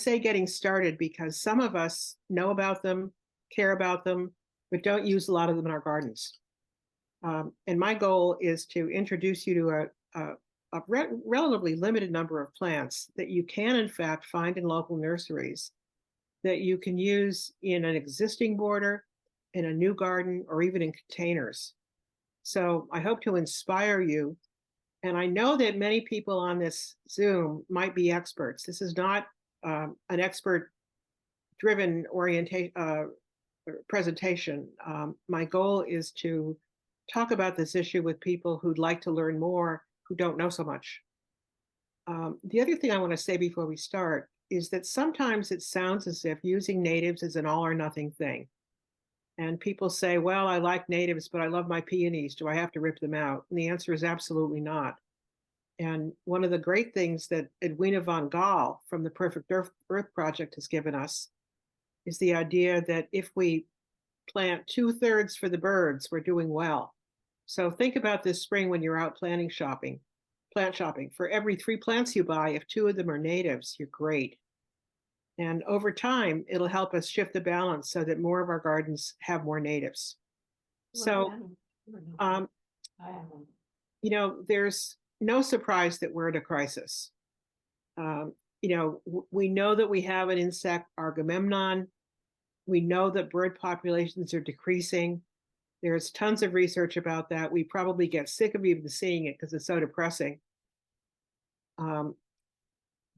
say getting started because some of us know about them, care about them, but don't use a lot of them in our gardens. And my goal is to introduce you to a relatively limited number of plants that you can, in fact, find in local nurseries that you can use in an existing border, in a new garden, or even in containers. So I hope to inspire you. And I know that many people on this Zoom might be experts. This is not an expert-driven presentation. My goal is to talk about this issue with people who'd like to learn more, who don't know so much. The other thing I want to say before we start is that sometimes it sounds as if using natives is an all or nothing thing. And people say, well, I like natives, but I love my peonies. Do I have to rip them out? And the answer is absolutely not. And one of the great things that Edwina von Gaal from the Perfect Earth Project has given us is the idea that if we plant 2/3 for the birds, we're doing well. So think about this spring when you're out plant shopping. For every 3 plants you buy, if 2 of them are natives, you're great. And over time, it'll help us shift the balance so that more of our gardens have more natives. So, there's no surprise that we're at a crisis. We know that we have an insect, Argamemnon. We know that bird populations are decreasing. There's tons of research about that. We probably get sick of even seeing it because it's so depressing.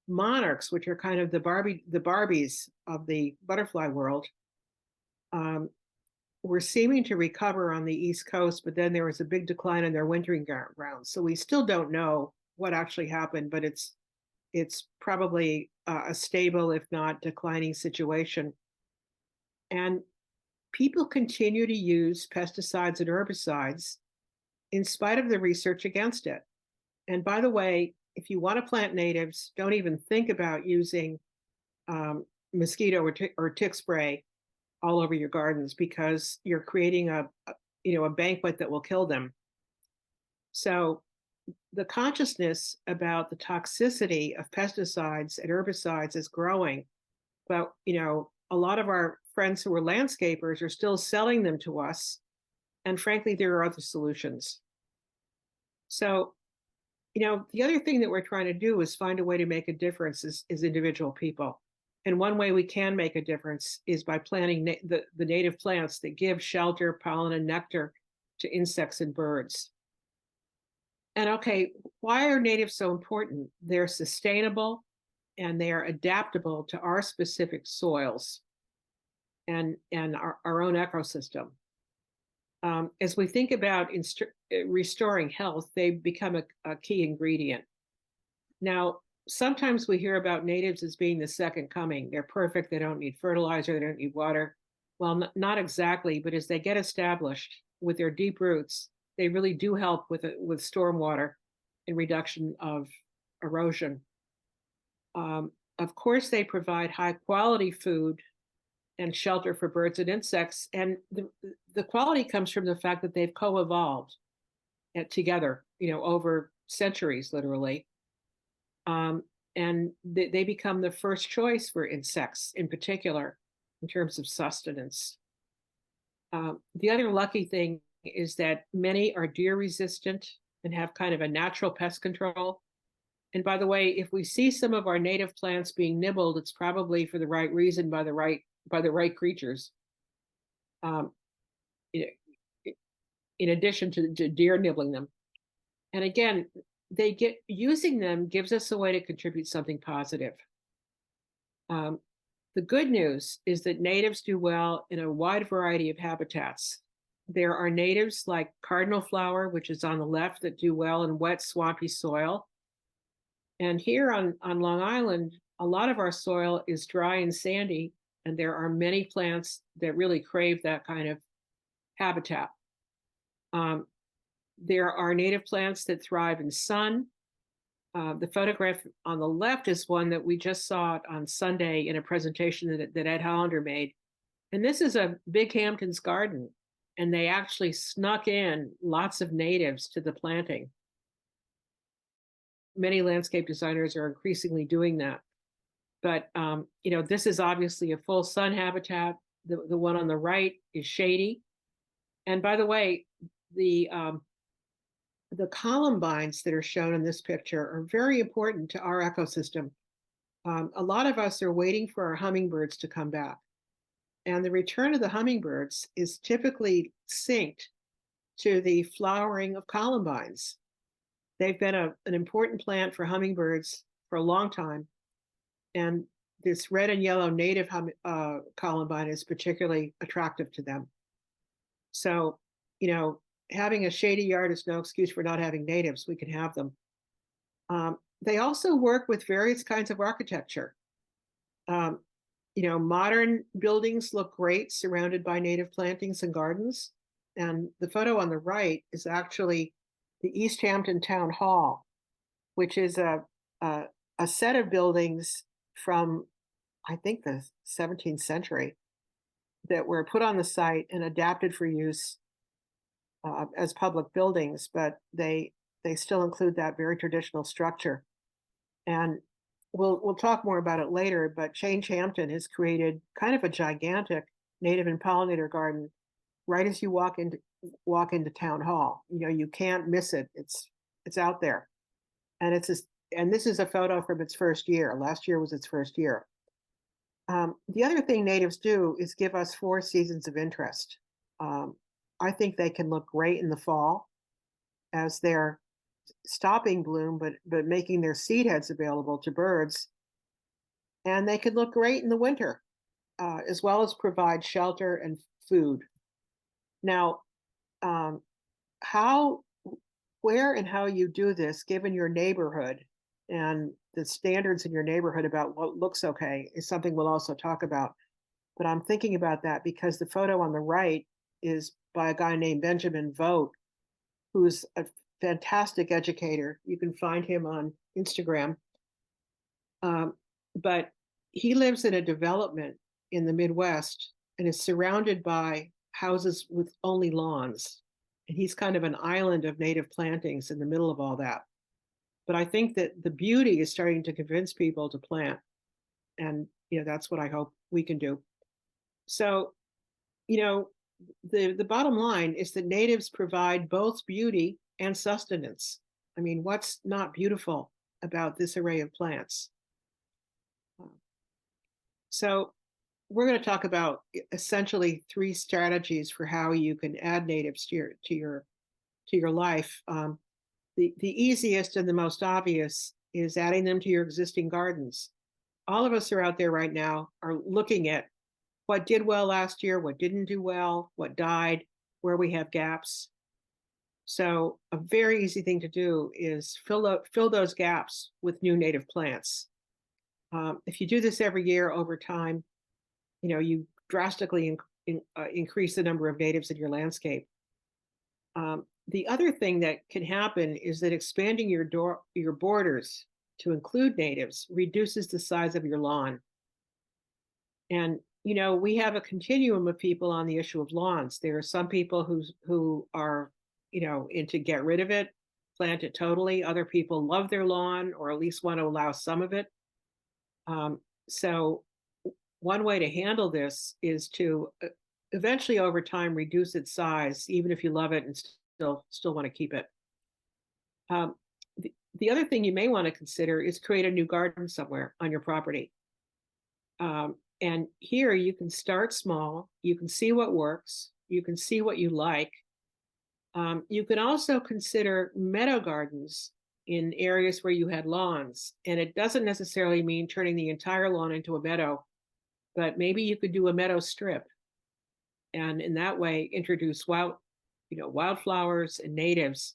Monarchs, which are kind of the Barbies of the butterfly world, were seeming to recover on the East Coast, but then there was a big decline in their wintering grounds. So we still don't know what actually happened, but it's probably a stable, if not declining situation. And people continue to use pesticides and herbicides in spite of the research against it. And by the way, if you want to plant natives, don't even think about using mosquito or tick spray all over your gardens because you're creating a banquet that will kill them. So the consciousness about the toxicity of pesticides and herbicides is growing. But a lot of our friends who are landscapers are still selling them to us. And frankly, there are other solutions. So, the other thing that we're trying to do is find a way to make a difference as individual people. And one way we can make a difference is by planting the native plants that give shelter, pollen, and nectar to insects and birds. And okay, why are natives so important? They're sustainable and they are adaptable to our specific soils and our own ecosystem. As we think about restoring health, they become a key ingredient. Now, sometimes we hear about natives as being the second coming. They're perfect. They don't need fertilizer. They don't need water. Well, not exactly, but as they get established with their deep roots, they really do help with stormwater and reduction of erosion. Of course, they provide high quality food and shelter for birds and insects. And the quality comes from the fact that they've co-evolved together, over centuries, literally. And they become the first choice for insects in particular, in terms of sustenance. The other lucky thing is that many are deer resistant and have kind of a natural pest control. And by the way, if we see some of our native plants being nibbled, it's probably for the right reason by the right creatures. In addition to deer nibbling them. And again, using them gives us a way to contribute something positive. The good news is that natives do well in a wide variety of habitats. There are natives like cardinal flower, which is on the left, that do well in wet, swampy soil. And here on Long Island, a lot of our soil is dry and sandy, and there are many plants that really crave that kind of habitat. There are native plants that thrive in sun. The photograph on the left is one that we just saw on Sunday in a presentation that Ed Hollander made. And this is a big Hamptons garden, and they actually snuck in lots of natives to the planting. Many landscape designers are increasingly doing that. But, this is obviously a full sun habitat. The one on the right is shady. And by the way, the um, the columbines that are shown in this picture are very important to our ecosystem. A lot of us are waiting for our hummingbirds to come back. And the return of the hummingbirds is typically synced to the flowering of columbines. They've been an important plant for hummingbirds for a long time. And this red and yellow native columbine is particularly attractive to them. So, having a shady yard is no excuse for not having natives. We can have them. They also work with various kinds of architecture. Um, Modern buildings look great surrounded by native plantings and gardens. And the photo on the right is actually the East Hampton Town Hall, which is a, a set of buildings from, I think, the 17th century that were put on the site and adapted for use as public buildings, but they still include that very traditional structure. And we'll talk more about it later, but Change Hampton has created kind of a gigantic native and pollinator garden right as you walk into town hall. You can't miss it. It's out there. And and this is a photo from its first year. Last year was its first year. The other thing natives do is give us 4 seasons of interest. Um, I think they can look great in the fall as they're stopping bloom, but making their seed heads available to birds. And they can look great in the winter, as well as provide shelter and food. Now, how, where, and how you do this, given your neighborhood and the standards in your neighborhood about what looks okay, is something we'll also talk about. But I'm thinking about that because the photo on the right is by a guy named Benjamin Vogt, who's a fantastic educator. You can find him on Instagram. But he lives in a development in the Midwest and is surrounded by houses with only lawns. And he's kind of an island of native plantings in the middle of all that. But I think that the beauty is starting to convince people to plant. And, that's what I hope we can do. So, the bottom line is that natives provide both beauty and sustenance. I mean, what's not beautiful about this array of plants? So we're going to talk about essentially 3 strategies for how you can add natives to your life. The easiest and the most obvious is adding them to your existing gardens. All of us are out there right now are looking at what did well last year, what didn't do well, what died, where we have gaps. So a very easy thing to do is fill those gaps with new native plants. If you do this every year over time, you drastically increase the number of natives in your landscape. The other thing that can happen is that expanding your borders to include natives reduces the size of your lawn. And we have a continuum of people on the issue of lawns. There are some people who are into get rid of it, plant it totally. Other people love their lawn or at least want to allow some of it. So one way to handle this is to eventually over time reduce its size, even if you love it and still want to keep it. The other thing you may want to consider is create a new garden somewhere on your property. And here you can start small, you can see what works, you can see what you like. You can also consider meadow gardens in areas where you had lawns. And it doesn't necessarily mean turning the entire lawn into a meadow, but maybe you could do a meadow strip. And in that way, introduce wildflowers and natives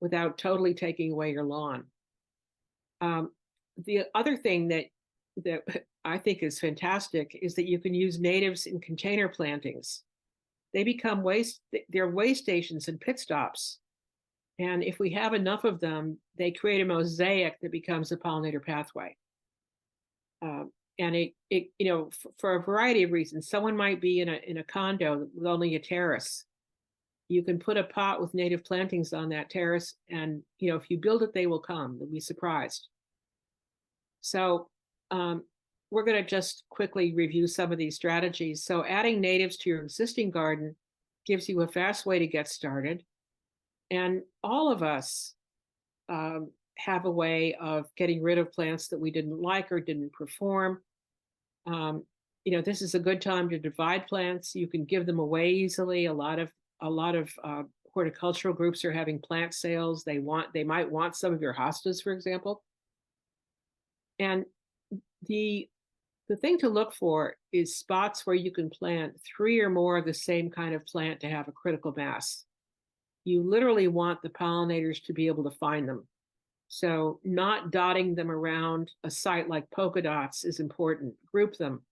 without totally taking away your lawn. The other thing that I think is fantastic is that you can use natives in container plantings. They become they're way stations and pit stops. And if we have enough of them, they create a mosaic that becomes a pollinator pathway. And for a variety of reasons, someone might be in a condo with only a terrace. You can put a pot with native plantings on that terrace, and if you build it, they will come. They'll be surprised. So we're going to just quickly review some of these strategies. So adding natives to your existing garden gives you a fast way to get started. And all of us have a way of getting rid of plants that we didn't like or didn't perform. This is a good time to divide plants. You can give them away easily. A lot of horticultural groups are having plant sales. They might want some of your hostas, for example. And the thing to look for is spots where you can plant 3 or more of the same kind of plant to have a critical mass. You literally want the pollinators to be able to find them. So not dotting them around a site like polka dots is important. Group them.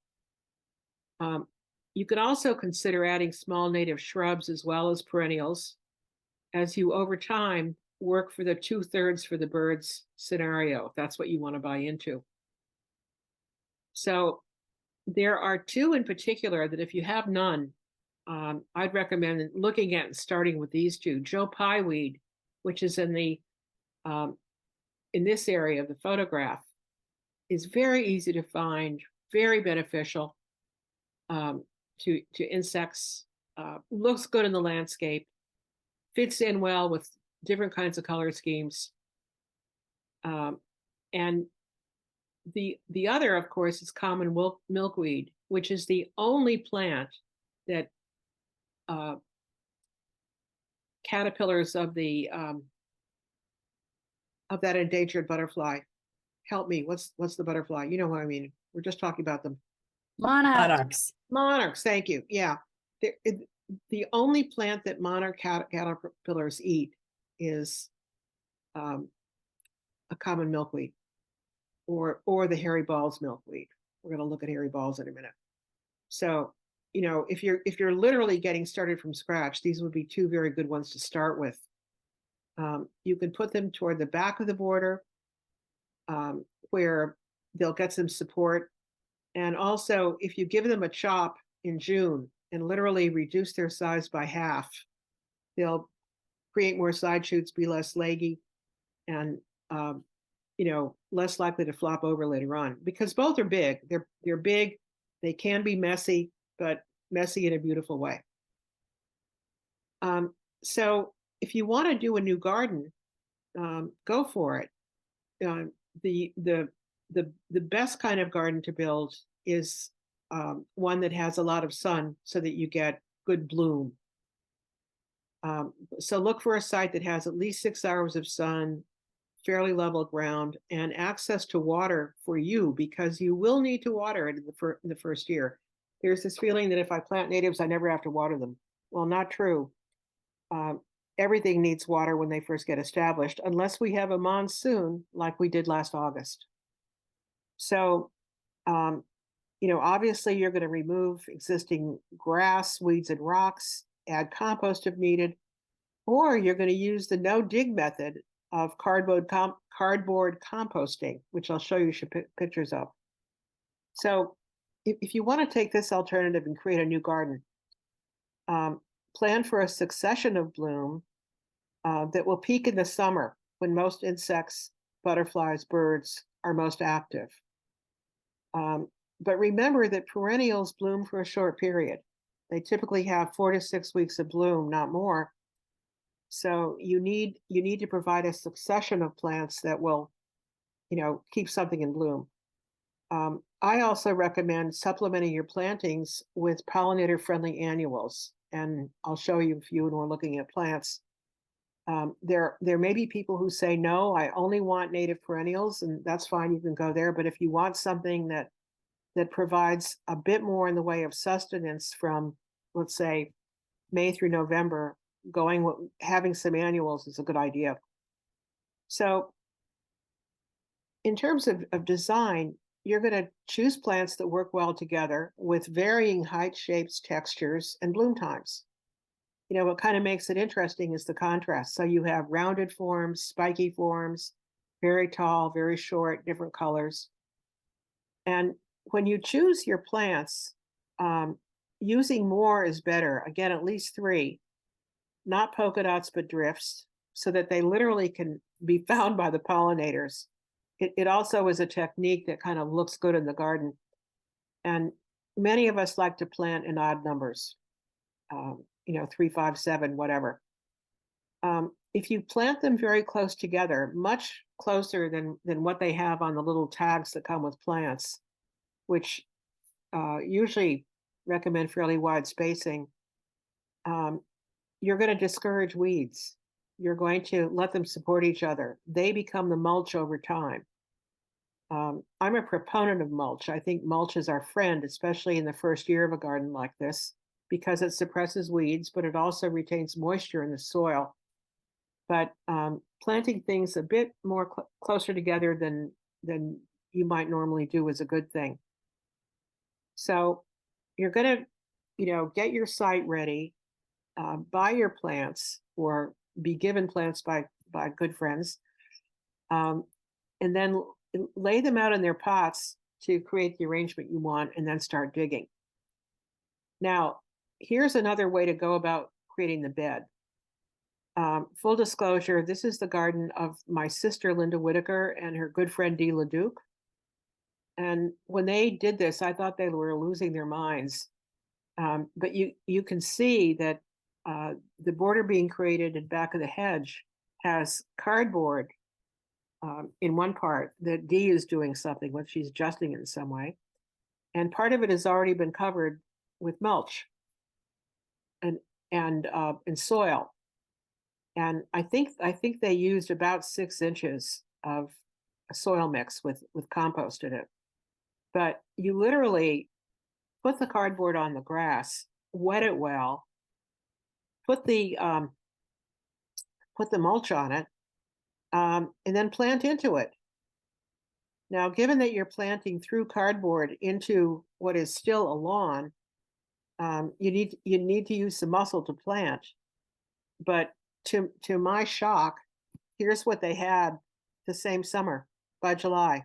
You can also consider adding small native shrubs as well as perennials as you, over time, work for the 2/3 for the birds scenario, if that's what you want to buy into. So there are 2 in particular that if you have none, I'd recommend looking at and starting with these 2. Joe Pyeweed, which is in this area of the photograph, is very easy to find, very beneficial to insects, looks good in the landscape, fits in well with different kinds of color schemes. And the other, of course, is common milkweed, which is the only plant that caterpillars of that endangered butterfly. Help me. What's the butterfly? You know what I mean. We're just talking about them. Monarchs. Monarchs. Thank you. Yeah. The only plant that monarch caterpillars eat is a common milkweed, or the hairy balls milkweed. We're going to look at hairy balls in a minute. So, if you're literally getting started from scratch, these would be 2 very good ones to start with. You can put them toward the back of the border, where they'll get some support. And also, if you give them a chop in June and literally reduce their size by half, they'll create more side shoots, be less leggy, and less likely to flop over later on, because both are big. They're big. They can be messy, but messy in a beautiful way. So if you want to do a new garden, go for it. The best kind of garden to build is one that has a lot of sun so that you get good bloom. So look for a site that has at least 6 hours of sun, fairly level ground, and access to water for you, because you will need to water it in the first year. There's this feeling that if I plant natives, I never have to water them. Well, not true. Everything needs water when they first get established, unless we have a monsoon like we did last August. So, obviously you're going to remove existing grass, weeds, and rocks, add compost if needed, or you're going to use the no-dig method of cardboard composting, which I'll show you pictures of. So if you want to take this alternative and create a new garden, plan for a succession of bloom that will peak in the summer when most insects, butterflies, birds are most active. But remember that perennials bloom for a short period. They typically have 4 to 6 weeks of bloom, not more. So you need to provide a succession of plants that will, keep something in bloom. I also recommend supplementing your plantings with pollinator-friendly annuals, and I'll show you a few when we're looking at plants. There may be people who say, no, I only want native perennials, and that's fine, you can go there. But if you want something that provides a bit more in the way of sustenance from, let's say, May through November, having some annuals is a good idea. So in terms of design, you're going to choose plants that work well together with varying heights, shapes, textures, and bloom times. What kind of makes it interesting is the contrast. So you have rounded forms, spiky forms, very tall, very short, different colors. And when you choose your plants, using more is better. Again, at least 3, not polka dots, but drifts, so that they literally can be found by the pollinators. It also is a technique that kind of looks good in the garden. And many of us like to plant in odd numbers, 3, 5, 7, whatever. If you plant them very close together, much closer than what they have on the little tags that come with plants, which usually recommend fairly wide spacing, um, you're going to discourage weeds. You're going to let them support each other. They become the mulch over time. I'm a proponent of mulch. I think mulch is our friend, especially in the first year of a garden like this, because it suppresses weeds, but it also retains moisture in the soil. But planting things a bit more closer together than you might normally do is a good thing. So you're going to, get your site ready, buy your plants or be given plants by good friends, um, and then lay them out in their pots to create the arrangement you want, and then start digging. Now, here's another way to go about creating the bed. Full disclosure, this is the garden of my sister, Linda Whitaker, and her good friend, Dee LeDuc. And when they did this, I thought they were losing their minds. But you can see that the border being created in back of the hedge has cardboard in one part that Dee is doing something with. She's adjusting it in some way. And part of it has already been covered with mulch and soil. And I think they used about 6 inches of a soil mix with compost in it. But you literally put the cardboard on the grass, wet it well, put the mulch on it, and then plant into it. Now, given that you're planting through cardboard into what is still a lawn, you need to use some muscle to plant. But to my shock, here's what they had the same summer by July.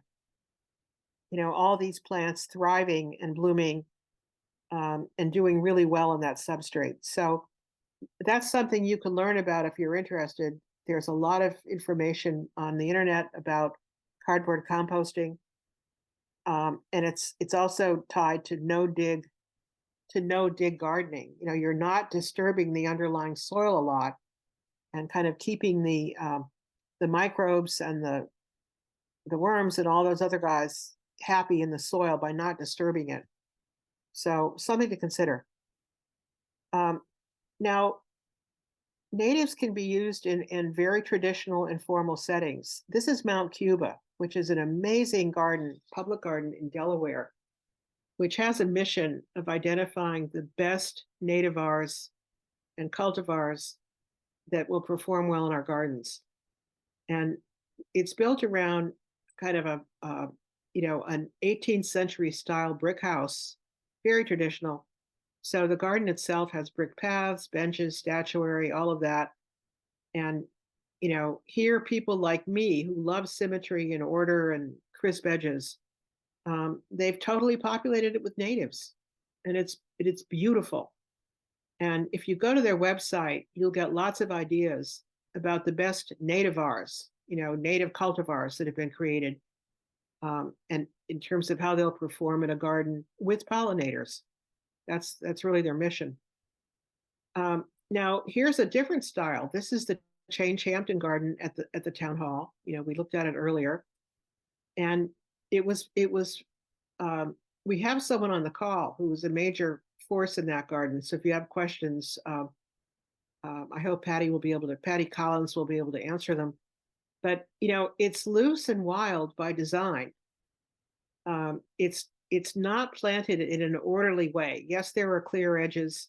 All these plants thriving and blooming, and doing really well in that substrate. So that's something you can learn about if you're interested. There's a lot of information on the internet about cardboard composting, and it's also tied to no dig gardening. You're not disturbing the underlying soil a lot, and kind of keeping the microbes and the worms and all those other guys happy in the soil by not disturbing it. So something to consider. Now, natives can be used in very traditional and formal settings. This is Mount Cuba, which is an amazing garden, public garden in Delaware, which has a mission of identifying the best nativars and cultivars that will perform well in our gardens. And it's built around kind of an 18th century style brick house, very traditional. So the garden itself has brick paths, benches, statuary, all of that. And, here people like me who love symmetry and order and crisp edges, they've totally populated it with natives, and it's beautiful. And if you go to their website, you'll get lots of ideas about the best nativars, native cultivars that have been created, and in terms of how they'll perform in a garden with pollinators. That's really their mission. Now, here's a different style. This is the Change Hampton Garden at the town hall. We looked at it earlier, and it was we have someone on the call who was a major force in that garden. So if you have questions, I hope Patty Collins will be able to answer them. But it's loose and wild by design. It's not planted in an orderly way. Yes, there are clear edges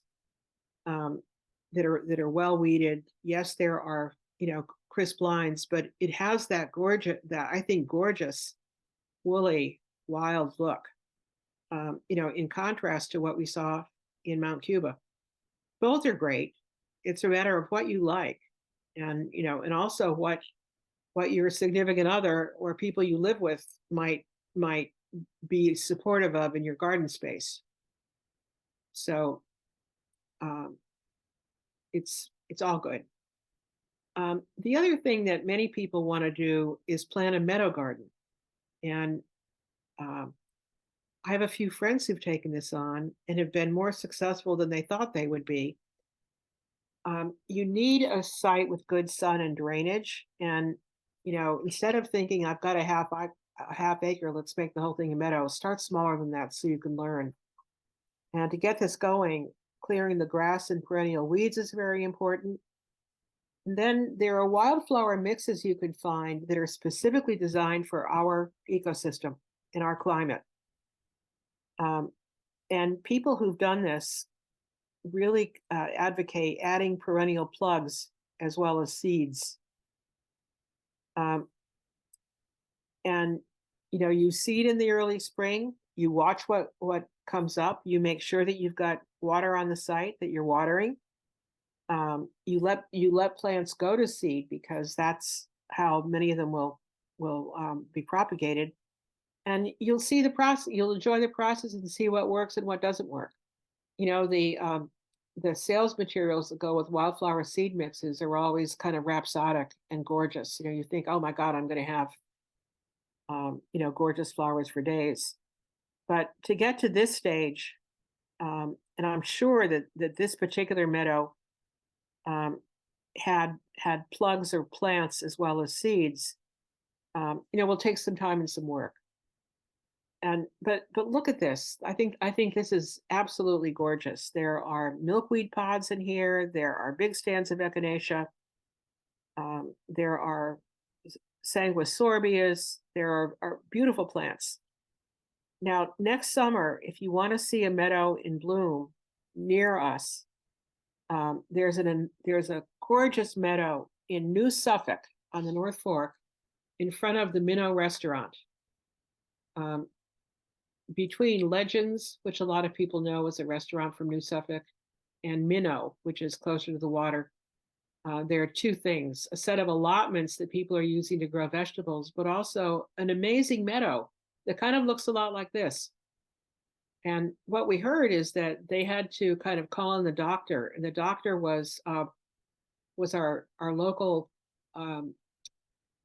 that are well weeded. Yes, there are crisp lines, but it has that gorgeous woolly wild look. In contrast to what we saw in Mount Cuba. Both are great. It's a matter of what you like, and and also what your significant other or people you live with might be supportive of in your garden space. So it's all good. The other thing that many people want to do is plant a meadow garden, and I have a few friends who've taken this on and have been more successful than they thought they would be. You need a site with good sun and drainage. And, instead of thinking I've got a half acre, let's make the whole thing a meadow, start smaller than that so you can learn. And to get this going, clearing the grass and perennial weeds is very important. And then there are wildflower mixes you can find that are specifically designed for our ecosystem and our climate. Um, and people who've done this really advocate adding perennial plugs as well as seeds. Um, and you seed in the early spring. You watch what comes up. You make sure that you've got water on the site that you're watering. You let plants go to seed because that's how many of them will be propagated. And you'll see the process. You'll enjoy the process and see what works and what doesn't work. The sales materials that go with wildflower seed mixes are always kind of rhapsodic and gorgeous. You think, oh my God, I'm going to have, gorgeous flowers for days. But to get to this stage, and I'm sure that this particular meadow had plugs or plants as well as seeds, will take some time and some work. But look at this. I think this is absolutely gorgeous. There are milkweed pods in here. There are big stands of echinacea. There are sanguisorbias. There are beautiful plants. Now, next summer, if you want to see a meadow in bloom near us, there's a gorgeous meadow in New Suffolk on the North Fork in front of the Minnow restaurant. Between Legends, which a lot of people know is a restaurant from New Suffolk, and Minnow, which is closer to the water, there are two things: a set of allotments that people are using to grow vegetables, but also an amazing meadow that kind of looks a lot like this. And what we heard is that they had to kind of call in the doctor, and the doctor was our local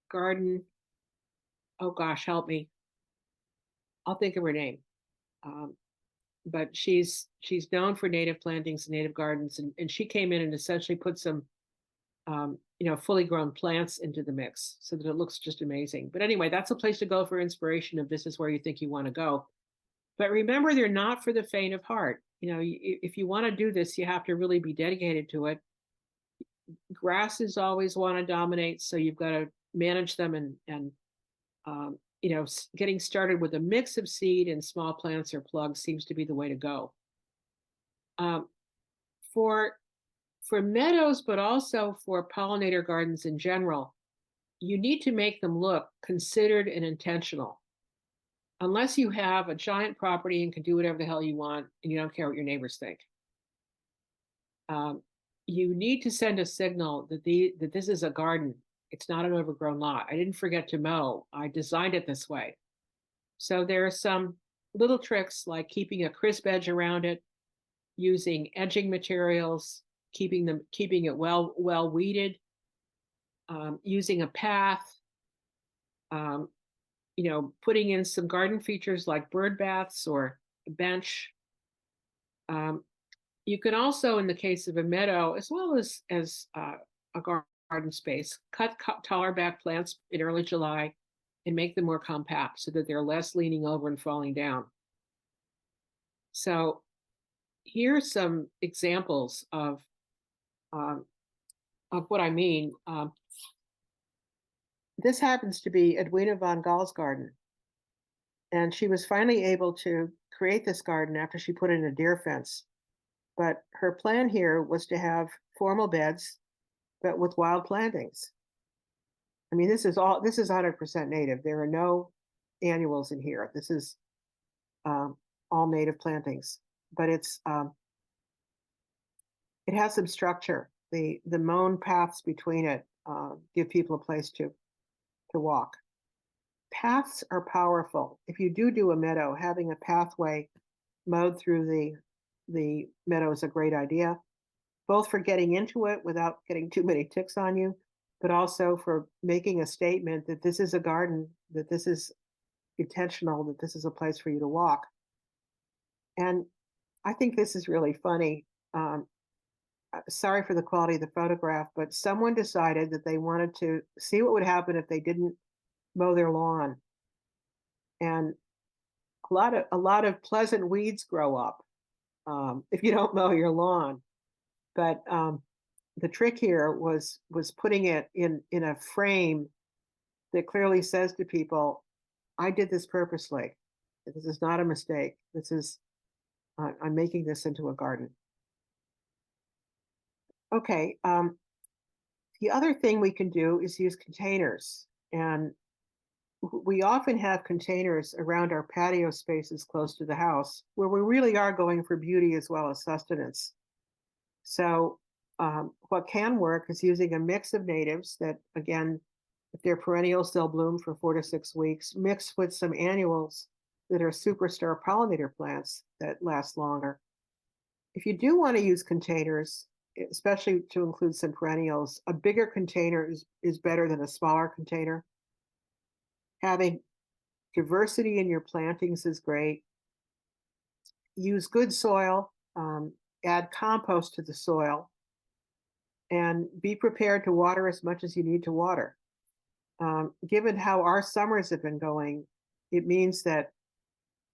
garden. Oh gosh, help me! I'll think of her name. But she's known for native plantings and native gardens, and she came in and essentially put some fully grown plants into the mix so that it looks just amazing. But anyway, that's a place to go for inspiration if this is where you think you want to go. But remember, they're not for the faint of heart. If you want to do this, you have to really be dedicated to it. Grasses always want to dominate, so you've got to manage them and getting started with a mix of seed and small plants or plugs seems to be the way to go. For meadows, but also for pollinator gardens in general, you need to make them look considered and intentional. Unless you have a giant property and can do whatever the hell you want and you don't care what your neighbors think. You need to send a signal that this is a garden. It's not an overgrown lot. I didn't forget to mow. I designed it this way. So there are some little tricks like keeping a crisp edge around it, using edging materials, keeping it well weeded, using a path, putting in some garden features like bird baths or a bench. You can also, in the case of a meadow, as well as a garden space, cut taller back plants in early July and make them more compact so that they're less leaning over and falling down. So here's some examples of what I mean. This happens to be Edwina von Gaal's garden. And she was finally able to create this garden after she put in a deer fence. But her plan here was to have formal beds, but with wild plantings. I mean, this is 100% native. There are no annuals in here. This is all native plantings, but it has some structure. The mown paths between it give people a place to walk. Paths are powerful. If you do a meadow, having a pathway mowed through the meadow is a great idea, both for getting into it without getting too many ticks on you, but also for making a statement that this is a garden, that this is intentional, that this is a place for you to walk. And I think this is really funny. Sorry for the quality of the photograph, but someone decided that they wanted to see what would happen if they didn't mow their lawn. And a lot of pleasant weeds grow up if you don't mow your lawn. But the trick here was putting it in a frame that clearly says to people, "I did this purposely. This is not a mistake. This is I'm making this into a garden." Okay. The other thing we can do is use containers, and we often have containers around our patio spaces close to the house where we really are going for beauty as well as sustenance. So, what can work is using a mix of natives that, again, if they're perennials, they'll bloom for 4 to 6 weeks, mixed with some annuals that are superstar pollinator plants that last longer. If you do want to use containers, especially to include some perennials, a bigger container is better than a smaller container. Having diversity in your plantings is great. Use good soil, add compost to the soil, and be prepared to water as much as you need to water. Given how our summers have been going, it means that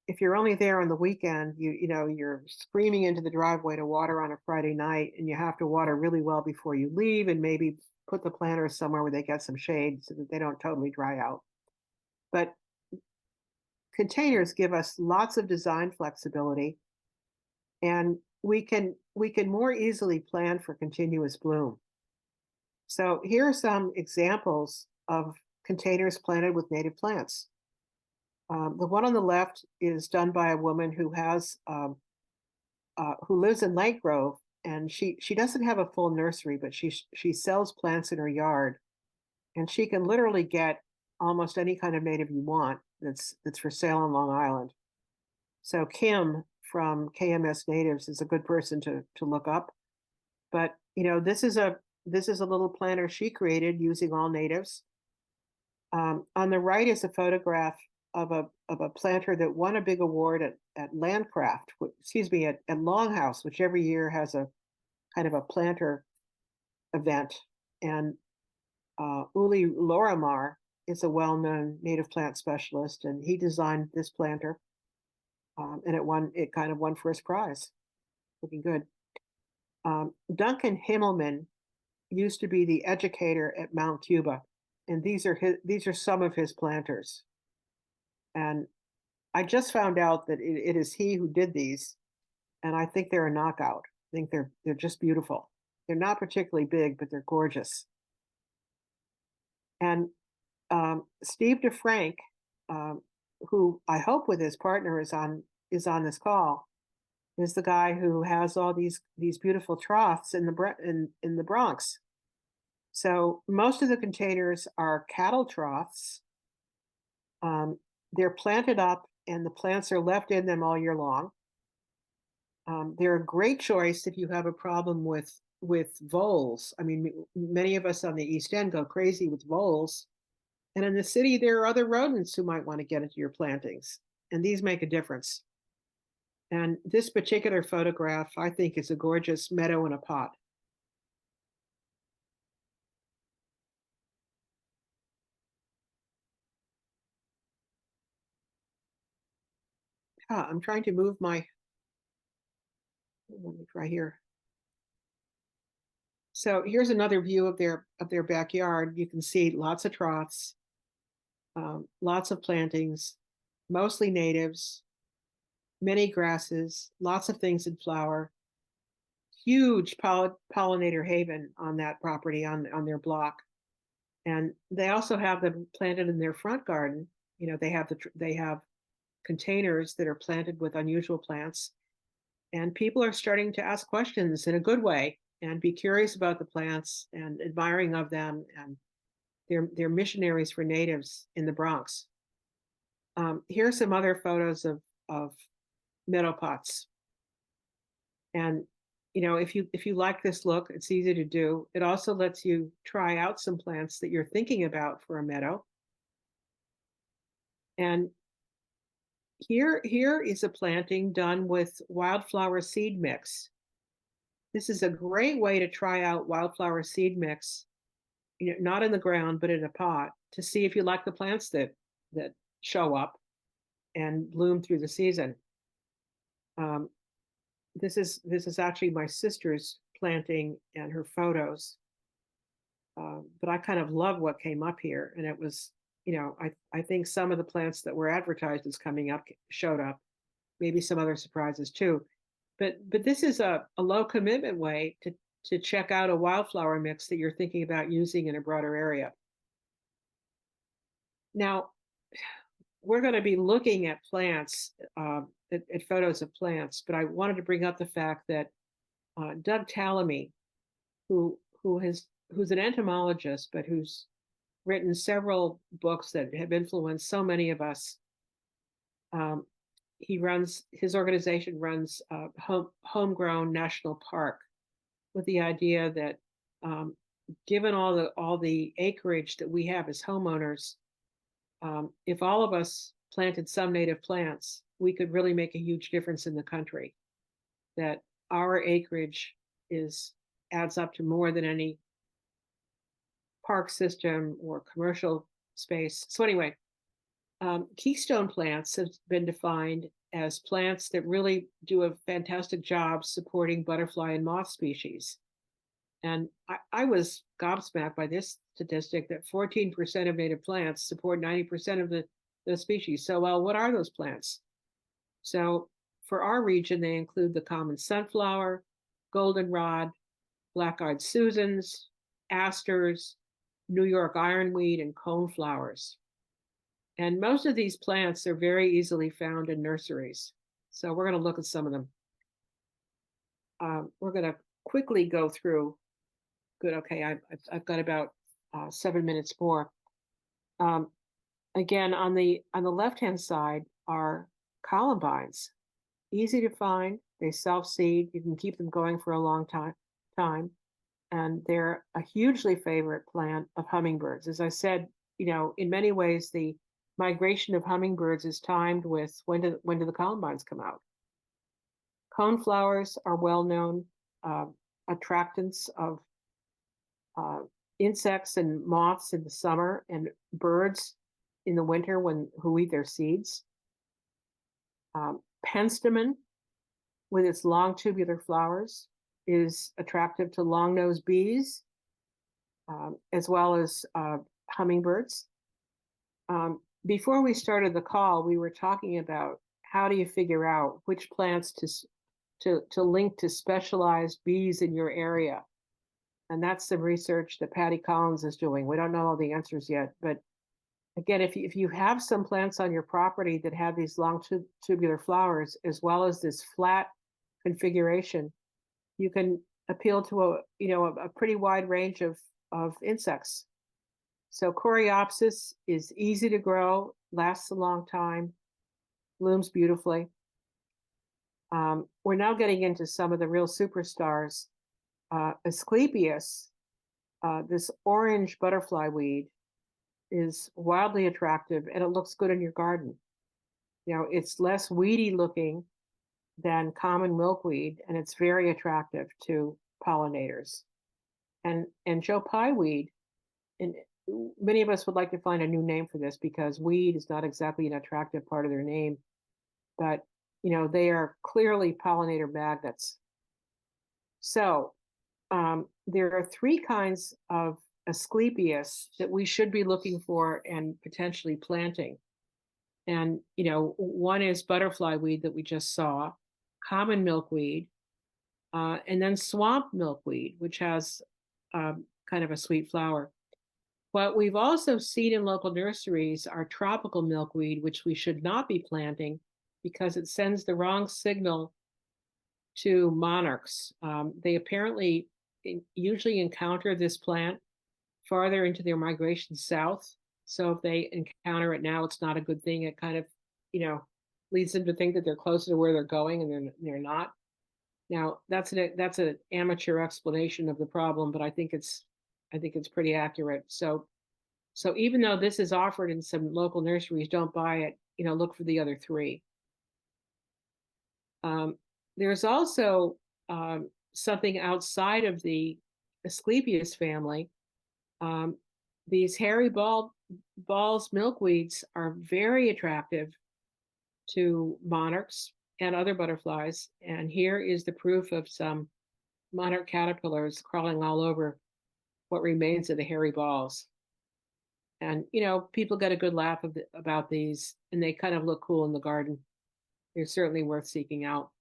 if you're only there on the weekend, you're screaming into the driveway to water on a Friday night, and you have to water really well before you leave, and maybe put the planters somewhere where they get some shade so that they don't totally dry out. But containers give us lots of design flexibility, and we can more easily plan for continuous bloom. So here are some examples of containers planted with native plants. The one on the left is done by a woman who lives in Lake Grove, and she doesn't have a full nursery, but she sells plants in her yard, and she can literally get almost any kind of native you want that's for sale on Long Island. So Kim from KMS Natives is a good person to look up. But this is a little planter she created using all natives. On the right is a photograph of a planter that won a big award at Landcraft, excuse me, at Longhouse, which every year has a kind of a planter event. And Uli Lorimar is a well-known native plant specialist, and he designed this planter, and it kind of won first prize. Looking good. Duncan Himmelman used to be the educator at Mount Cuba, and these are some of his planters. And I just found out that it is he who did these, and I think they're a knockout. I think they're just beautiful. They're not particularly big, but they're gorgeous. And Steve DeFrank, who I hope with his partner is on this call, is the guy who has all these beautiful troughs in the Bronx. So most of the containers are cattle troughs. They're planted up, and the plants are left in them all year long. They're a great choice if you have a problem with voles. I mean, many of us on the East End go crazy with voles, and in the city there are other rodents who might want to get into your plantings, and these make a difference. And this particular photograph, I think, is a gorgeous meadow in a pot. I'm trying to move my, let me try here. So here's another view of their backyard. You can see lots of troughs, lots of plantings, mostly natives, many grasses, lots of things in flower, huge pollinator haven on that property on their block. And they also have them planted in their front garden. They have containers that are planted with unusual plants, and people are starting to ask questions in a good way and be curious about the plants and admiring of them, and they're missionaries for natives in the Bronx. Here are some other photos of meadow pots. And if you like this look, it's easy to do. It also lets you try out some plants that you're thinking about for a meadow. And Here is a planting done with wildflower seed mix. This is a great way to try out wildflower seed mix, not in the ground, but in a pot, to see if you like the plants that show up and bloom through the season. This is actually my sister's planting and her photos. But I kind of love what came up here, and it was, I think some of the plants that were advertised as coming up showed up, maybe some other surprises too. But this is a low commitment way to check out a wildflower mix that you're thinking about using in a broader area. Now, we're going to be looking at plants, at photos of plants, but I wanted to bring up the fact that Doug Tallamy, who's an entomologist, but who's written several books that have influenced so many of us. His organization runs Homegrown National Park, with the idea that given all the acreage that we have as homeowners, if all of us planted some native plants, we could really make a huge difference in the country. That our acreage adds up to more than any park system or commercial space. So anyway, keystone plants have been defined as plants that really do a fantastic job supporting butterfly and moth species. And I was gobsmacked by this statistic that 14% of native plants support 90% of the species. So, well, what are those plants? So for our region, they include the common sunflower, goldenrod, black-eyed Susans, asters, New York ironweed, and coneflowers. And most of these plants are very easily found in nurseries. So we're going to look at some of them. We're going to quickly go through. Good. Okay. I've got about 7 minutes more. Again, on the left-hand side are columbines. Easy to find. They self-seed. You can keep them going for a long time. And they're a hugely favorite plant of hummingbirds. As I said, in many ways, the migration of hummingbirds is timed with when do the columbines come out. Coneflowers are well-known attractants of insects and moths in the summer, and birds in the winter who eat their seeds. Penstemon, with its long tubular flowers, is attractive to long-nosed bees, as well as hummingbirds. Before we started the call, we were talking about how do you figure out which plants to link to specialized bees in your area. And that's some research that Patty Collins is doing. We don't know all the answers yet, but again, if you have some plants on your property that have these long tubular flowers, as well as this flat configuration, you can appeal to a pretty wide range of insects. So Coreopsis is easy to grow, lasts a long time, blooms beautifully. We're now getting into some of the real superstars. Asclepias, this orange butterfly weed, is wildly attractive, and it looks good in your garden. It's less weedy looking than common milkweed, and it's very attractive to pollinators. And Joe Pye weed, and many of us would like to find a new name for this because weed is not exactly an attractive part of their name, but they are clearly pollinator magnets. So there are 3 kinds of Asclepias that we should be looking for and potentially planting. And, one is butterfly weed that we just saw, common milkweed, and then swamp milkweed, which has kind of a sweet flower. What we've also seen in local nurseries are tropical milkweed, which we should not be planting because it sends the wrong signal to monarchs. They apparently usually encounter this plant farther into their migration south. So if they encounter it now, it's not a good thing. It kind of, leads them to think that they're closer to where they're going, and they're not. Now that's an amateur explanation of the problem, but I think it's pretty accurate. So even though this is offered in some local nurseries, don't buy it. look for the other three. There's also something outside of the Asclepias family. These hairy balls milkweeds are very attractive to monarchs and other butterflies. And here is the proof of some monarch caterpillars crawling all over what remains of the hairy balls. And, people get a good laugh about these, and they kind of look cool in the garden. They're certainly worth seeking out.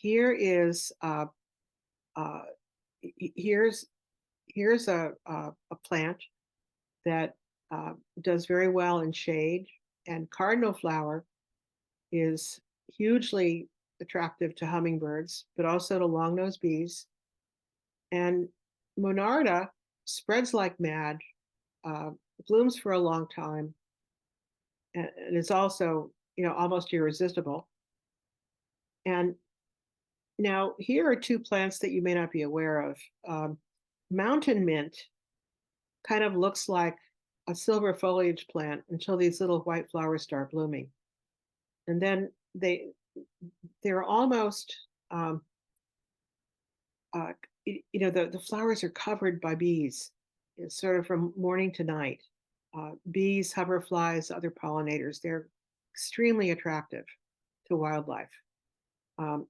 Here is here's a plant that does very well in shade, and cardinal flower is hugely attractive to hummingbirds, but also to long-nosed bees. And monarda spreads like mad, blooms for a long time, and is also, almost irresistible. And now here are two plants that you may not be aware of. Mountain mint kind of looks like a silver foliage plant until these little white flowers start blooming. And then they're almost, the flowers are covered by bees. It's sort of from morning to night. Bees, hoverflies, other pollinators, they're extremely attractive to wildlife.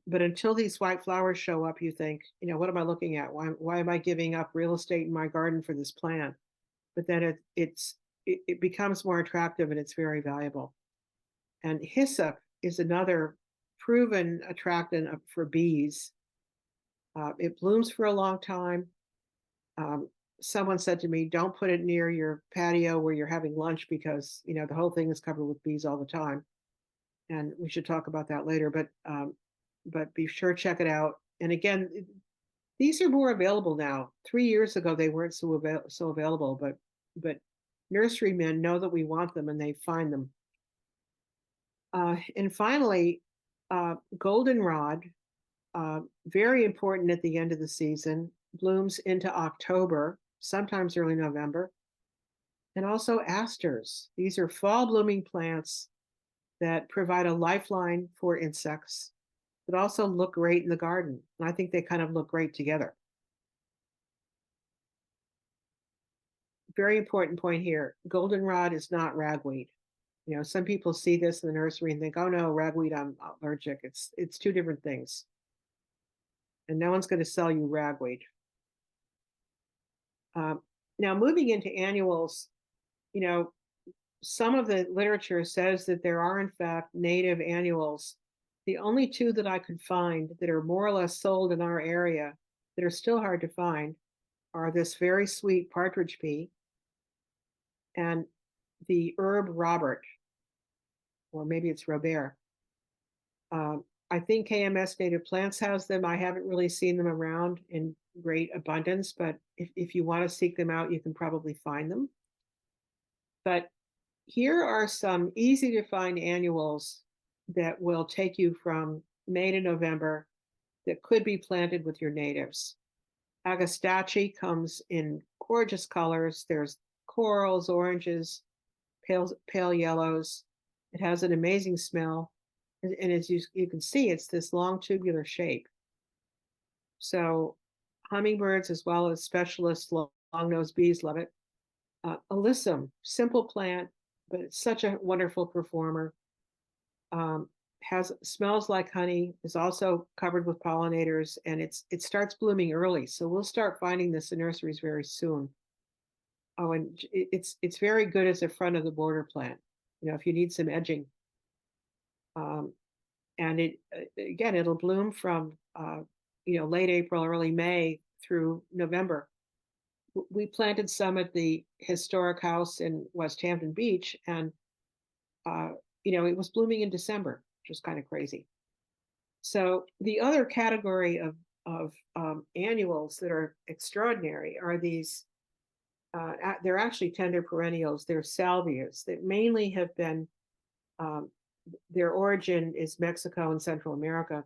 But until these white flowers show up, you think, what am I looking at? Why am I giving up real estate in my garden for this plant? But then it becomes more attractive and it's very valuable. And hyssop is another proven attractant for bees. It blooms for a long time. Someone said to me, don't put it near your patio where you're having lunch because, the whole thing is covered with bees all the time. And we should talk about that later, but be sure to check it out. And again, these are more available now. 3 years ago, they weren't so available, but nurserymen know that we want them and they find them. And finally, goldenrod, very important at the end of the season, blooms into October, sometimes early November. And also asters. These are fall blooming plants that provide a lifeline for insects, but also look great in the garden. And I think they kind of look great together. Very important point here. Goldenrod is not ragweed. Some people see this in the nursery and think, oh no, ragweed, I'm allergic. It's two different things. And no one's going to sell you ragweed. Now, moving into annuals, some of the literature says that there are, in fact, native annuals. The only two that I could find that are more or less sold in our area that are still hard to find are this very sweet partridge pea and the herb Robert, or maybe it's Robert. I think KMS Native Plants has them. I haven't really seen them around in great abundance, but if you want to seek them out, you can probably find them. But here are some easy to find annuals that will take you from May to November that could be planted with your natives. Agastache comes in gorgeous colors. There's corals, oranges, pale yellows. It has an amazing smell. And as you can see, it's this long tubular shape. So hummingbirds, as well as specialists, long-nosed bees, love it. Alyssum, simple plant, but it's such a wonderful performer. Smells like honey, is also covered with pollinators, and it starts blooming early. So we'll start finding this in nurseries very soon. Oh, and it's very good as a front of the border plant, if you need some edging. And it'll bloom from late April, early May through November. We planted some at the historic house in Westhampton Beach, and it was blooming in December, which was kind of crazy. So the other category of annuals that are extraordinary are these. They're actually tender perennials. They're salvias that mainly have been. Their origin is Mexico and Central America,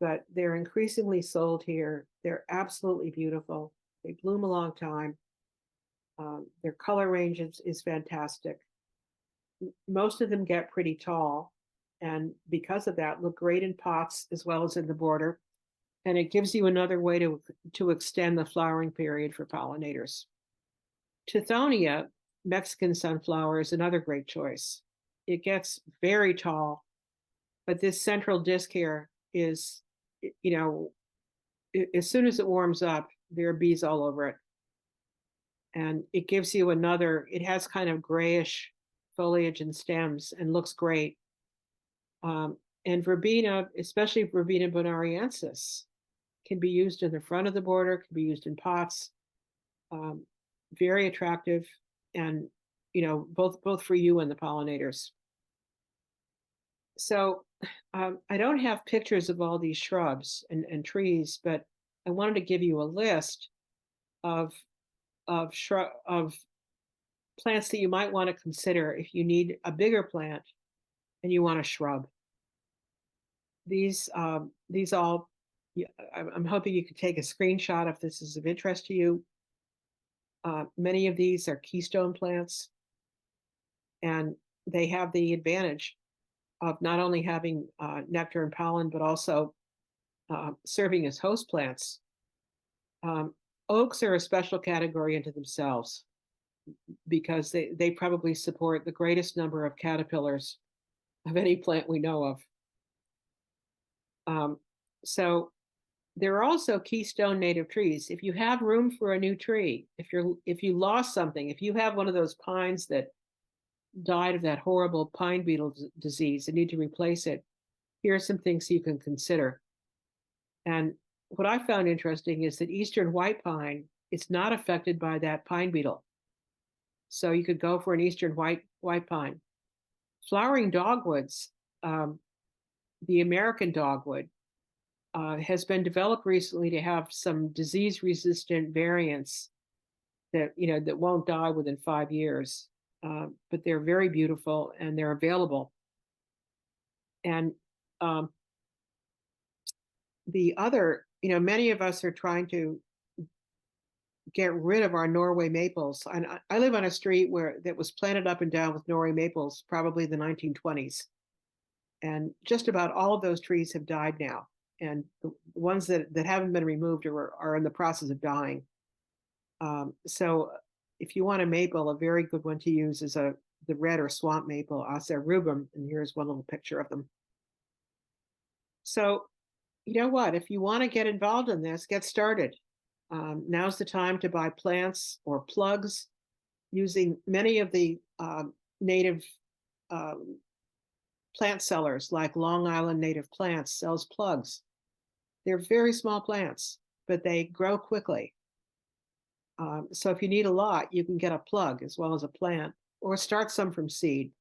but they're increasingly sold here. They're absolutely beautiful. They bloom a long time. Their color range is fantastic. most of them get pretty tall, and because of that, look great in pots as well as in the border. And it gives you another way to extend the flowering period for pollinators. Tithonia, Mexican sunflower, is another great choice. It gets very tall, but this central disc here is, you know, as soon as it warms up, there are bees all over it. And it gives you another, it has kind of grayish foliage and stems and looks great. And verbena, especially Verbena bonariensis, can be used in the front of the border, can be used in pots. Very attractive, and both for you and the pollinators. So I don't have pictures of all these shrubs and trees, but I wanted to give you a list of plants that you might want to consider if you need a bigger plant and you want a shrub. These all, I'm hoping you could take a screenshot if this is of interest to you. Many of these are keystone plants, and they have the advantage of not only having nectar and pollen, but also serving as host plants. Oaks are a special category into themselves because they probably support the greatest number of caterpillars of any plant we know of. So there are also keystone native trees. If you have room for a new tree, if you lost something, if you have one of those pines that died of that horrible pine beetle disease and need to replace it, here are some things you can consider. And what I found interesting is that eastern white pine is not affected by that pine beetle. So you could go for an eastern white pine. Flowering dogwoods, the American dogwood, has been developed recently to have some disease-resistant variants that won't die within 5 years, but they're very beautiful and they're available. And the other, many of us are trying to get rid of our Norway maples. And I live on a street that was planted up and down with Norway maples, probably the 1920s. And just about all of those trees have died now. And the ones that haven't been removed are in the process of dying. So if you want a maple, a very good one to use is the red or swamp maple, Acer rubrum, and here's one little picture of them. So you know what? If you want to get involved in this, get started. Now's the time to buy plants or plugs using many of the native plant sellers, like Long Island Native Plants sells plugs. They're very small plants, but they grow quickly. So if you need a lot, you can get a plug as well as a plant, or start some from seed.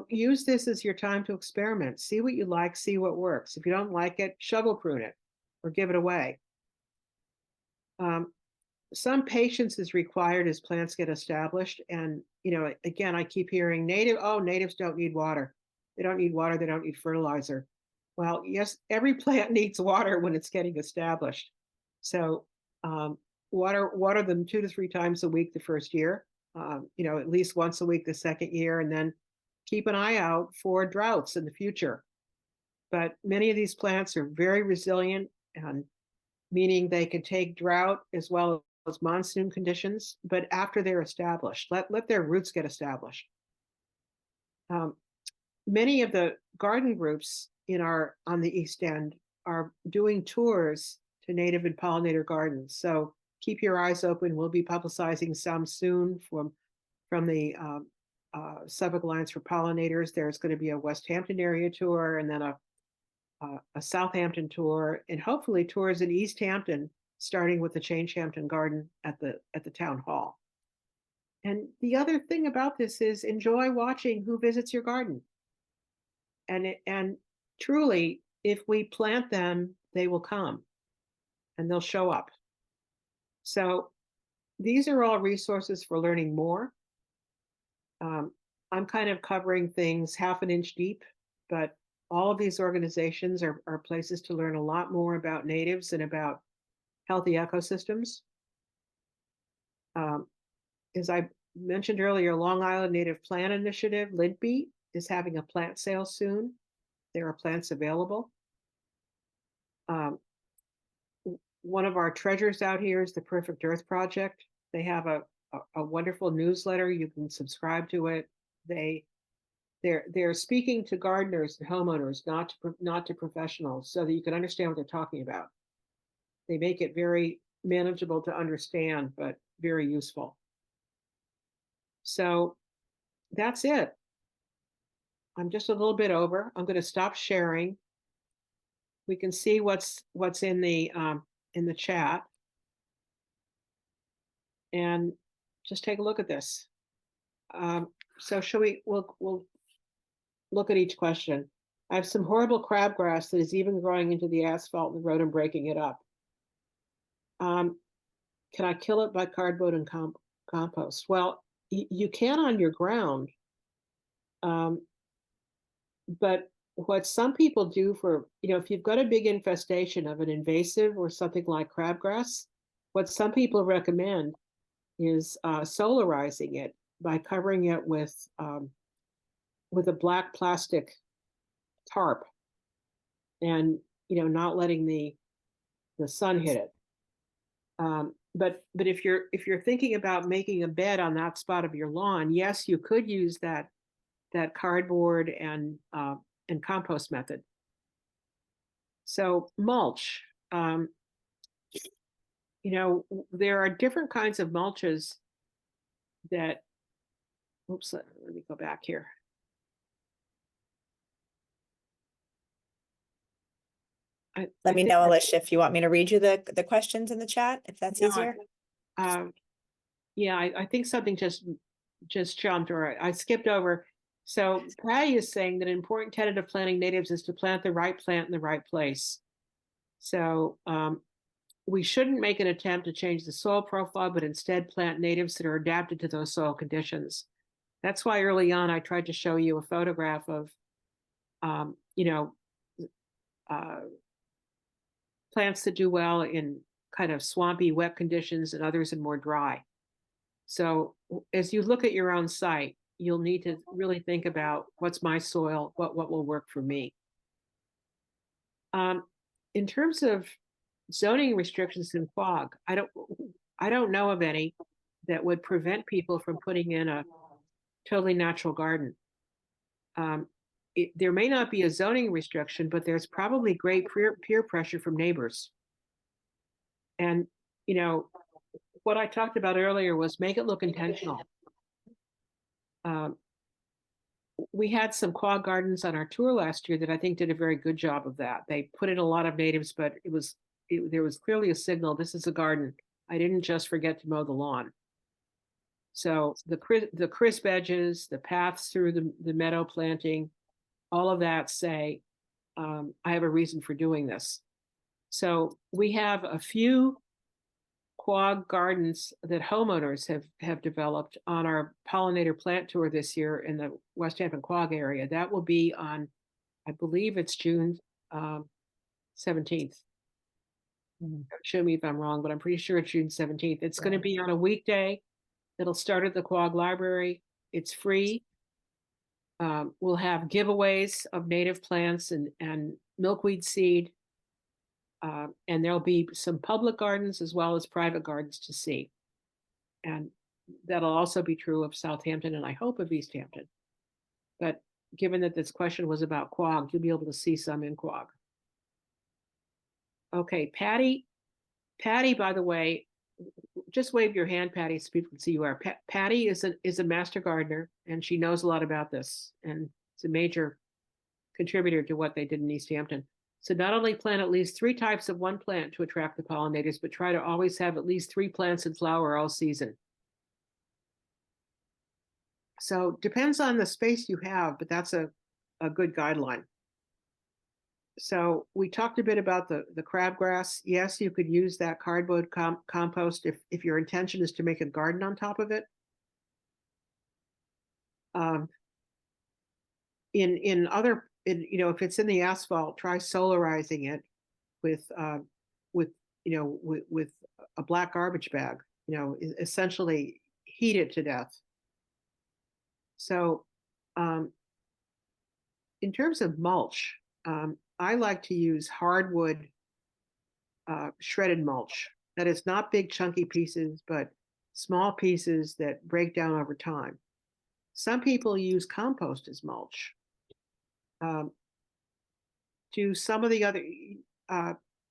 Use this as your time to experiment. See what you like, see what works. If you don't like it, shovel prune it or give it away. Some patience is required as plants get established. And, again, I keep hearing natives don't need water. They don't need water. They don't need fertilizer. Well, yes, every plant needs water when it's getting established. So water them 2 to 3 times a week the first year, at least once a week the second year, and then keep an eye out for droughts in the future. But many of these plants are very resilient, and meaning they can take drought as well as monsoon conditions, but after they're established, let their roots get established. Many of the garden groups on the East End are doing tours to native and pollinator gardens. So keep your eyes open. We'll be publicizing some soon from the Suffolk Alliance for Pollinators. There's going to be a Westhampton area tour, and then a Southampton tour, and hopefully tours in East Hampton, starting with the Changehampton Garden at the town hall. And the other thing about this is enjoy watching who visits your garden. And truly, if we plant them, they will come and they'll show up. So these are all resources for learning more. I'm kind of covering things half an inch deep, but all of these organizations are places to learn a lot more about natives and about healthy ecosystems. As mentioned earlier, Long Island Native Plant Initiative, LINPI, is having a plant sale soon. There are plants available. One of our treasures out here is the Perfect Earth Project. They have a wonderful newsletter. You can subscribe to it. They're speaking to gardeners and homeowners, not to professionals, so that you can understand what they're talking about. They make it very manageable to understand, but very useful. So that's it. I'm just a little bit over. I'm going to stop sharing. We can see what's in the chat, and just take a look at this. So we'll look at each question. I have some horrible crabgrass that is even growing into the asphalt in the road and breaking it up. Can I kill it by cardboard and compost? Well, you can on your ground. But what some people do for, if you've got a big infestation of an invasive or something like crabgrass, what some people recommend is solarizing it by covering it with a black plastic tarp and, not letting the sun hit it. But if you're thinking about making a bed on that spot of your lawn, yes, you could use that cardboard and compost method. So mulch, there are different kinds of mulches that, oops, let me go back here. Let me know, Alicia, if you want me to read you the questions in the chat, if that's easier. Yeah, I think something just jumped, or I skipped over. So Patty is saying that an important tenet of planting natives is to plant the right plant in the right place. So we shouldn't make an attempt to change the soil profile, but instead plant natives that are adapted to those soil conditions. That's why early on I tried to show you a photograph of, plants that do well in kind of swampy, wet conditions and others in more dry. So as you look at your own site, you'll need to really think about what's my soil, what will work for me. In terms of zoning restrictions in quag, I don't know of any that would prevent people from putting in a totally natural garden. There may not be a zoning restriction, but there's probably great peer pressure from neighbors. And, what I talked about earlier was make it look intentional. We had some quag gardens on our tour last year that I think did a very good job of that. They put in a lot of natives, but there was clearly a signal, this is a garden. I didn't just forget to mow the lawn. So the crisp edges, the paths through the meadow planting, all of that say, I have a reason for doing this. So we have a few quag gardens that homeowners have developed on our pollinator plant tour this year in the Westhampton Quag area. That will be on, I believe it's June 17th. Show me if I'm wrong, but I'm pretty sure it's June 17th. It's going to be on a weekday. It'll start at the Quag Library. It's free. We'll have giveaways of native plants and milkweed seed. And there'll be some public gardens as well as private gardens to see. And that'll also be true of Southampton and I hope of Easthampton. But given that this question was about quag, you'll be able to see some in quag. Okay, Patty, by the way, just wave your hand, Patty, so people can see you are. Patty is a master gardener, and she knows a lot about this, and it's a major contributor to what they did in Easthampton. So not only plant at least 3 types of one plant to attract the pollinators, but try to always have at least 3 plants in flower all season. So depends on the space you have, but that's a good guideline. So we talked a bit about the crabgrass. Yes, you could use that cardboard compost if your intention is to make a garden on top of it. If it's in the asphalt, try solarizing it with a black garbage bag. Essentially heat it to death So in terms of mulch, I like to use hardwood shredded mulch. That is not big chunky pieces, but small pieces that break down over time. Some people use compost as mulch. Do some of the other,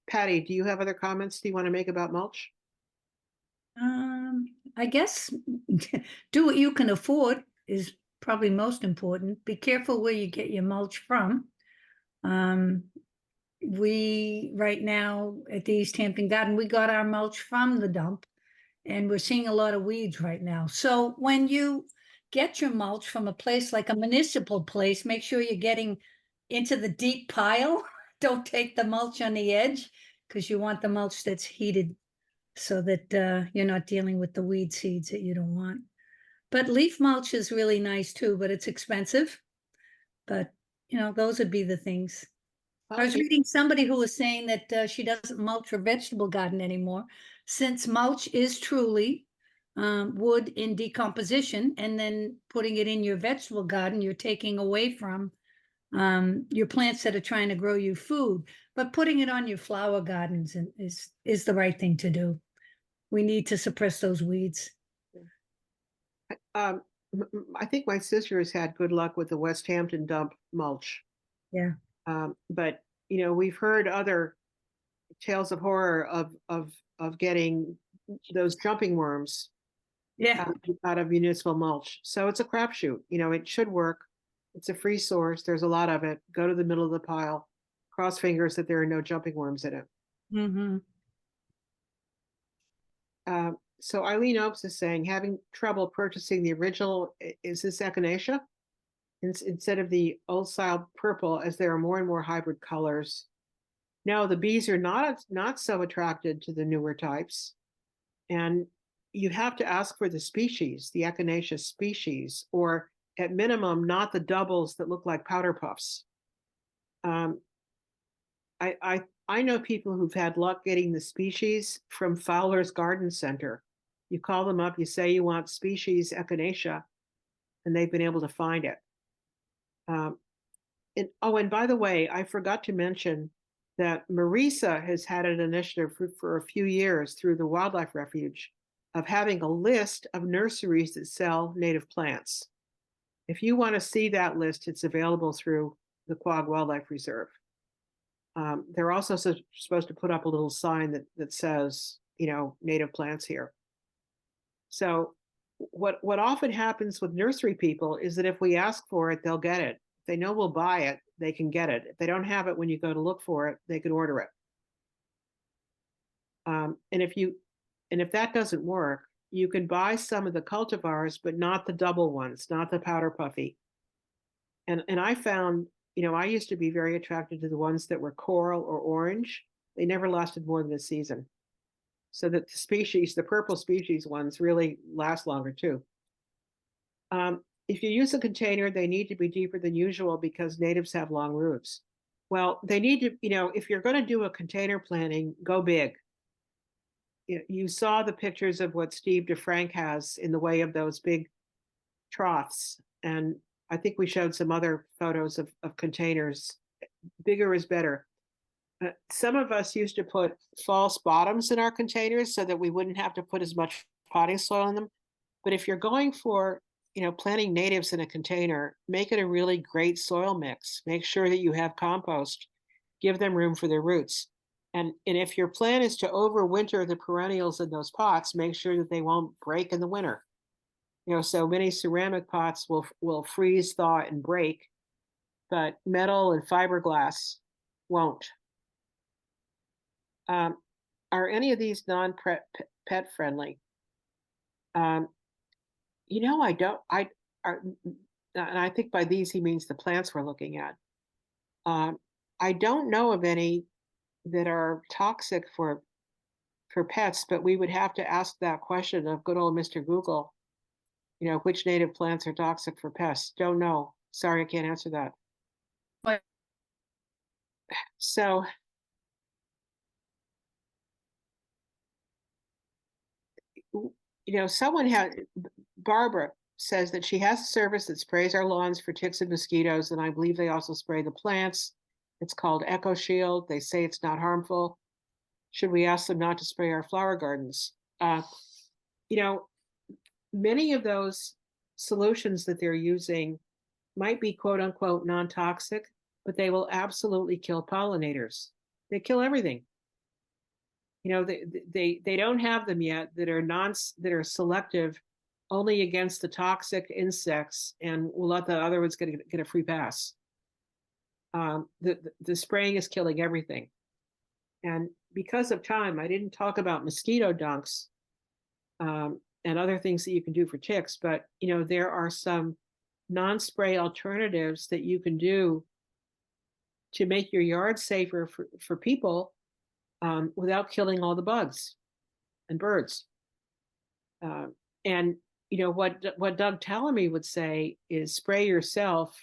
Patty, do you have other comments do you want to make about mulch? I guess do what you can afford is probably most important. Be careful where you get your mulch from. We, right now at the East Hampton Garden, we got our mulch from the dump and we're seeing a lot of weeds right now. So when you get your mulch from a place like a municipal place, make sure you're getting into the deep pile. Don't take the mulch on the edge because you want the mulch that's heated so that you're not dealing with the weed seeds that you don't want. But leaf mulch is really nice too, but it's expensive. But, you know, those would be the things. I was reading somebody who was saying that she doesn't mulch her vegetable garden anymore, since mulch is truly wood in decomposition, and then putting it in your vegetable garden, you're taking away from your plants that are trying to grow you food. But putting it on your flower gardens is the right thing to do. We need to suppress those weeds. I think my sister has had good luck with the Westhampton dump mulch. Yeah. But you know, we've heard other tales of horror of getting those jumping worms Yeah. out of municipal mulch. So it's a crapshoot. You know, it should work. It's a free source. There's a lot of it. Go to the middle of the pile. Cross fingers that there are no jumping worms in it. Mm-hmm. So Eileen Opes is saying, having trouble purchasing the original, is this echinacea? Instead of the old style purple, as there are more and more hybrid colors. No, the bees are not so attracted to the newer types. And you have to ask for the species, the echinacea species, or at minimum, not the doubles that look like powder puffs. I know people who've had luck getting the species from Fowler's Garden Center. You call them up, you say you want species echinacea, and they've been able to find it. And by the way, I forgot to mention that Marisa has had an initiative for a few years through the Wildlife Refuge of having a list of nurseries that sell native plants. If you want to see that list, it's available through the Quag Wildlife Reserve. They're also supposed to put up a little sign that says, you know, native plants here. So what often happens with nursery people is that if we ask for it, they'll get it. If they know we'll buy it, they can get it. If they don't have it when you go to look for it, they can order it. And if that doesn't work, you can buy some of the cultivars, but not the double ones, not the powder puffy. And I found, you know, I used to be very attracted to the ones that were coral or orange. They never lasted more than a season. So that the species, the purple species ones, really last longer too. If you use a container, they need to be deeper than usual because natives have long roots. Well, they need to, you know, if you're going to do a container planting, go big. You saw the pictures of what Steve DeFrank has in the way of those big troughs. And I think we showed some other photos of containers. Bigger is better. Some of us used to put false bottoms in our containers so that we wouldn't have to put as much potting soil in them. But if you're going for, you know, planting natives in a container, make it a really great soil mix. Make sure that you have compost. Give them room for their roots. And if your plan is to overwinter the perennials in those pots, make sure that they won't break in the winter. You know, so many ceramic pots will freeze, thaw, and break, but metal and fiberglass won't. Are any of these non-pet friendly? You know, I don't. And I think by these he means the plants we're looking at. I don't know of any that are toxic for pets, but we would have to ask that question of good old Mr. Google. You know, which native plants are toxic for pests? Don't know. Sorry, I can't answer that. But So, you know, someone had, Barbara, says that she has a service that sprays our lawns for ticks and mosquitoes, and I believe they also spray the plants. It's called Echo Shield. They say it's not harmful. Should we ask them not to spray our flower gardens? You know, many of those solutions that they're using might be quote unquote non-toxic, but they will absolutely kill pollinators. They kill everything. You know, they don't have them yet that are selective only against the toxic insects, and will let the other ones get a free pass. The spraying is killing everything. And because of time, I didn't talk about mosquito dunks and other things that you can do for ticks, but you know, there are some non-spray alternatives that you can do to make your yard safer for people without killing all the bugs and birds. And you know what Doug Tallamy would say is spray yourself,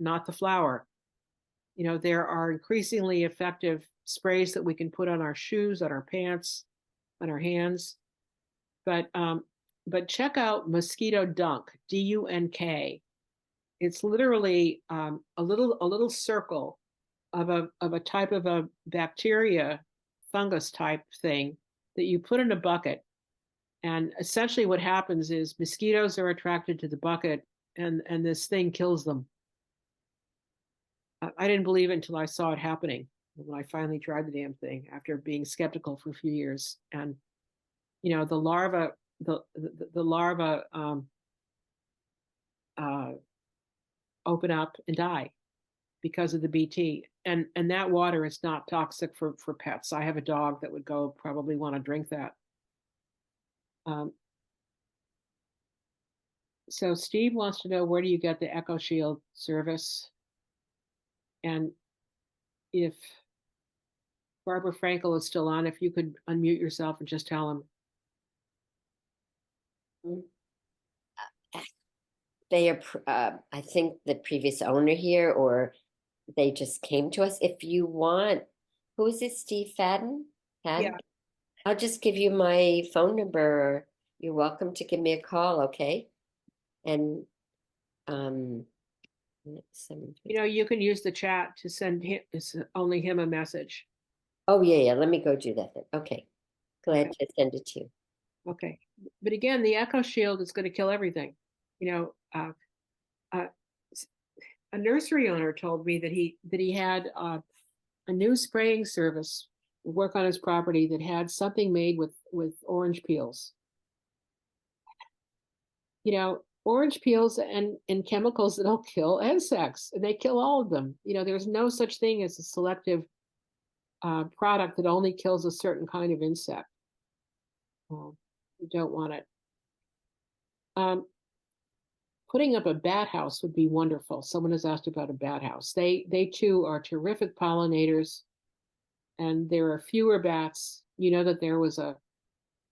not the flower. You know, there are increasingly effective sprays that we can put on our shoes, on our pants, on our hands. But check out Mosquito Dunk, DUNK. It's literally a little circle of a type of a bacteria, fungus type thing that you put in a bucket. And essentially what happens is mosquitoes are attracted to the bucket, and this thing kills them. I didn't believe it until I saw it happening when I finally tried the damn thing after being skeptical for a few years. And you know, the larva open up and die because of the BT. And that water is not toxic for pets. I have a dog that would probably want to drink that. So Steve wants to know, where do you get the Echo Shield service? And if Barbara Frankel is still on, if you could unmute yourself and just tell him. They are, I think the previous owner here, or they just came to us. If you want, who is it, Steve Fadden? Yeah. I'll just give you my phone number. You're welcome to give me a call, okay? And you know, you can use the chat to send him, only him a message. Oh yeah, let me go do that then. Okay, glad to send it to you. Okay, but again, the Echo Shield is going to kill everything. You know, a nursery owner told me that he had a new spraying service work on his property that had something made with orange peels. You know, orange peels and chemicals that'll kill insects, and they kill all of them. You know, there's no such thing as a selective product that only kills a certain kind of insect. You don't want it. Putting up a bat house would be wonderful. Someone has asked about a bat house. They too are terrific pollinators, and there are fewer bats. You know that there was a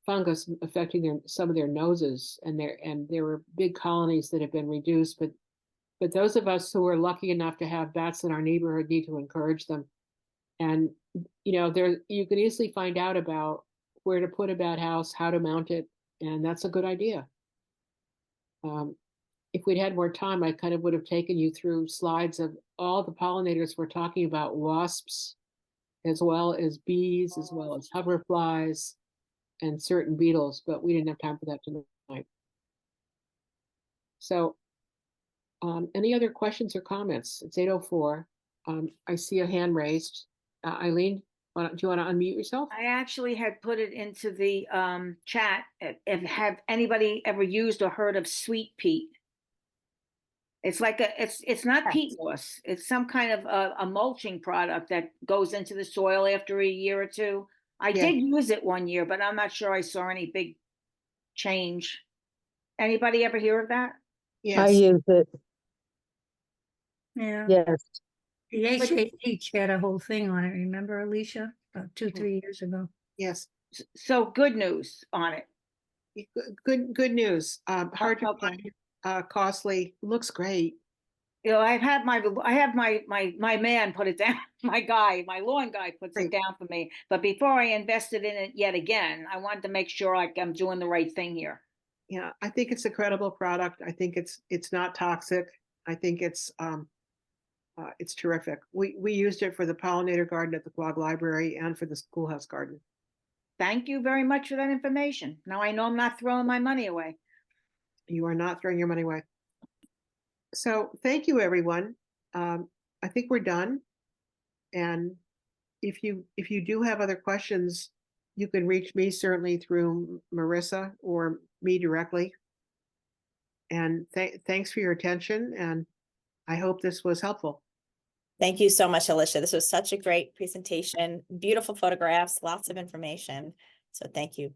fungus affecting some of their noses, and there were big colonies that have been reduced. But those of us who are lucky enough to have bats in our neighborhood need to encourage them. And you know, you can easily find out about where to put a bat house, how to mount it, and that's a good idea. If we'd had more time, I kind of would have taken you through slides of all the pollinators we're talking about: wasps, as well as bees, as well as hoverflies, and certain beetles, but we didn't have time for that tonight. So any other questions or comments? It's 8:04. I see a hand raised. Eileen, do you want to unmute yourself? I actually had put it into the chat. Have anybody ever used or heard of sweet peat? It's like it's not peat moss. It's some kind of a mulching product that goes into the soil after a year or two. I did use it one year, but I'm not sure I saw any big change. Anybody ever hear of that? Yes. I use it. Yeah. Yes. The HAH had a whole thing on it. Remember, Alicia, about 2-3 years ago. Yes. So good news on it. Good news. Hard to find, costly. Looks great. You know, I have my man put it down. My lawn guy puts it down for me. But before I invested in it yet again, I wanted to make sure like I'm doing the right thing here. Yeah, I think it's a credible product. I think it's not toxic. I think it's terrific. We used it for the pollinator garden at the Quag Library and for the schoolhouse garden. Thank you very much for that information. Now I know I'm not throwing my money away. You are not throwing your money away. So thank you, everyone. I think we're done. And if you do have other questions, you can reach me certainly through Marissa or me directly. And thanks for your attention. And I hope this was helpful. Thank you so much, Alicia. This was such a great presentation, beautiful photographs, lots of information. So thank you.